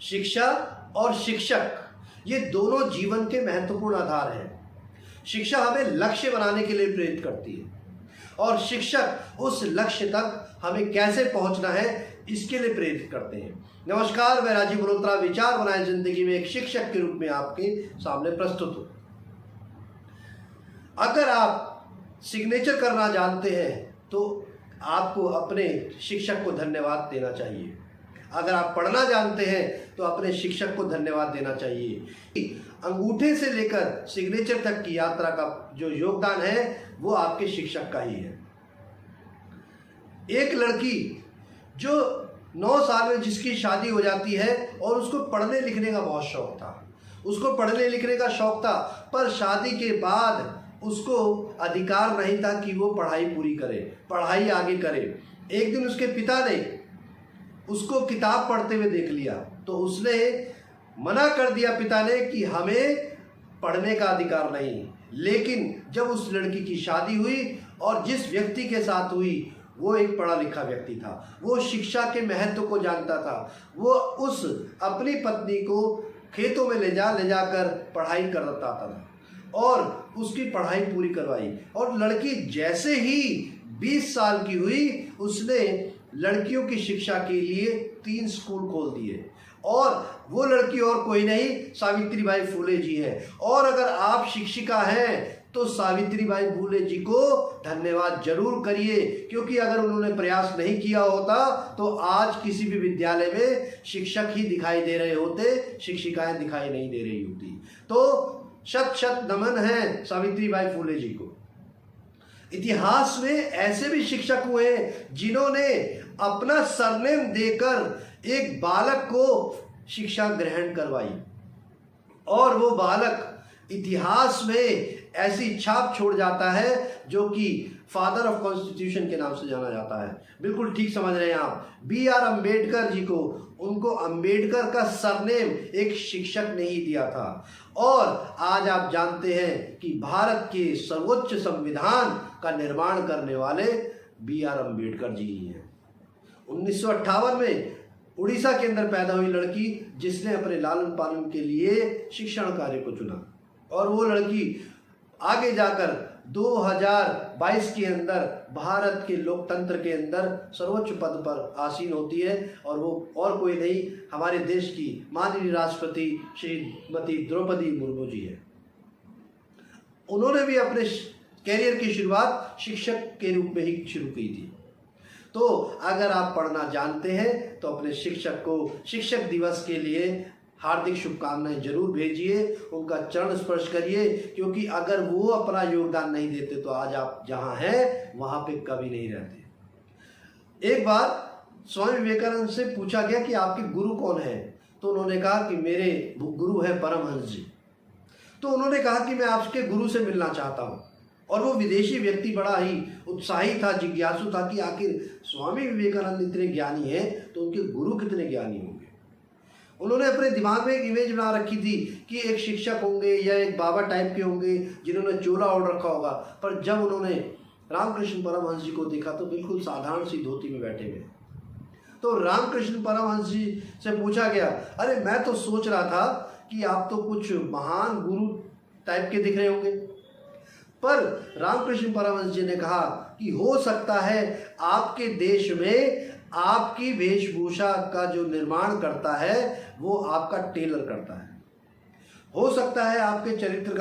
शिक्षा और शिक्षक ये दोनों जीवन के महत्वपूर्ण आधार हैं। शिक्षा हमें लक्ष्य बनाने के लिए प्रेरित करती है और शिक्षक उस लक्ष्य तक हमें कैसे पहुंचना है इसके लिए प्रेरित करते हैं। नमस्कार, मैं राजीव मल्होत्रा विचार बनाए जिंदगी में एक शिक्षक के रूप में आपके सामने प्रस्तुत हूं। अगर आप सिग्नेचर करना जानते हैं तो आपको अपने शिक्षक को धन्यवाद देना चाहिए। अगर आप पढ़ना जानते हैं तो अपने शिक्षक को धन्यवाद देना चाहिए। अंगूठे से लेकर सिग्नेचर तक की यात्रा का जो योगदान है वो आपके शिक्षक का ही है। एक लड़की जो 9 साल में जिसकी शादी हो जाती है और उसको पढ़ने लिखने का बहुत शौक था, उसको पढ़ने लिखने का शौक था, पर शादी के बाद उसको अधिकार नहीं था कि वो पढ़ाई पूरी करे, पढ़ाई आगे करे। एक दिन उसके पिता ने उसको किताब पढ़ते हुए देख लिया तो उसने मना कर दिया पिता ने कि हमें पढ़ने का अधिकार नहीं। लेकिन जब उस लड़की की शादी हुई और जिस व्यक्ति के साथ हुई वो एक पढ़ा लिखा व्यक्ति था, वो शिक्षा के महत्व को जानता था, वो उस अपनी पत्नी को खेतों में ले जाकर पढ़ाई करता था और उसकी पढ़ाई पूरी करवाई। और लड़की जैसे ही 20 साल की हुई उसने लड़कियों की शिक्षा के लिए 3 स्कूल खोल दिए और वो लड़की और कोई नहीं, सावित्रीबाई फुले जी है। और अगर आप शिक्षिका हैं तो सावित्रीबाई फुले जी को धन्यवाद जरूर करिए, क्योंकि अगर उन्होंने प्रयास नहीं किया होता तो आज किसी भी विद्यालय में शिक्षक ही दिखाई दे रहे होते, शिक्षिकाएं दिखाई नहीं दे रही होती। तो शत शत नमन है सावित्रीबाई फुले जी को। इतिहास में ऐसे भी शिक्षक हुए जिन्होंने अपना सरनेम देकर एक बालक को शिक्षा ग्रहण करवाई और वो बालक इतिहास में ऐसी छाप छोड़ जाता है जो कि फादर ऑफ कॉन्स्टिट्यूशन के नाम से जाना जाता है। बिल्कुल ठीक समझ रहे हैं आप। B.R. अम्बेडकर जी को, उनको अम्बेडकर का सरनेम एक शिक्षक ने ही दिया था। और आज आप जानते हैं कि भारत के सर्वोच्च संविधान का निर्माण करने वाले B.R. अम्बेडकर जी ही हैं। 1958 में उड़ीसा के अंदर पैदा हुई लड़की जिसने अपने लालन पालन के लिए शिक्षण कार्य को चुना और वो लड़की आगे जाकर 2022 के अंदर भारत के लोकतंत्र के अंदर सर्वोच्च पद पर आसीन होती है और वो और कोई नहीं, हमारे देश की माननीय राष्ट्रपति श्रीमती द्रौपदी मुर्मू जी है। उन्होंने भी अपने कैरियर की शुरुआत शिक्षक के रूप में ही शुरू की थी। तो अगर आप पढ़ना जानते हैं तो अपने शिक्षक को शिक्षक दिवस के लिए हार्दिक शुभकामनाएं जरूर भेजिए, उनका चरण स्पर्श करिए, क्योंकि अगर वो अपना योगदान नहीं देते तो आज आप जहां हैं वहां पे कभी नहीं रहते। एक बार स्वामी विवेकानंद से पूछा गया कि आपके गुरु कौन है, तो उन्होंने कहा कि मेरे गुरु है परमहंस जी। तो उन्होंने कहा कि मैं आपके गुरु से मिलना चाहता हूँ। और वो विदेशी व्यक्ति बड़ा ही उत्साही था, जिज्ञासु था कि आखिर स्वामी विवेकानंद इतने ज्ञानी हैं तो उनके गुरु कितने ज्ञानी होंगे। उन्होंने अपने दिमाग में एक इमेज बना रखी थी कि एक शिक्षक होंगे या एक बाबा टाइप के होंगे जिन्होंने चोला ओढ़ रखा होगा। पर जब उन्होंने रामकृष्ण परमहंस जी को देखा तो बिल्कुल साधारण सी धोती में बैठे हुए। तो रामकृष्ण परमहंस जी से पूछा गया, अरे मैं तो सोच रहा था कि आप तो कुछ महान गुरु टाइप के दिख रहे होंगे। पर रामकृष्ण परमहंस जी ने कहा कि हो सकता है आपके देश में आपकी वेशभूषा का जो निर्माण करता है वो आपका टेलर करता है। हो सकता है आपके चरित्र का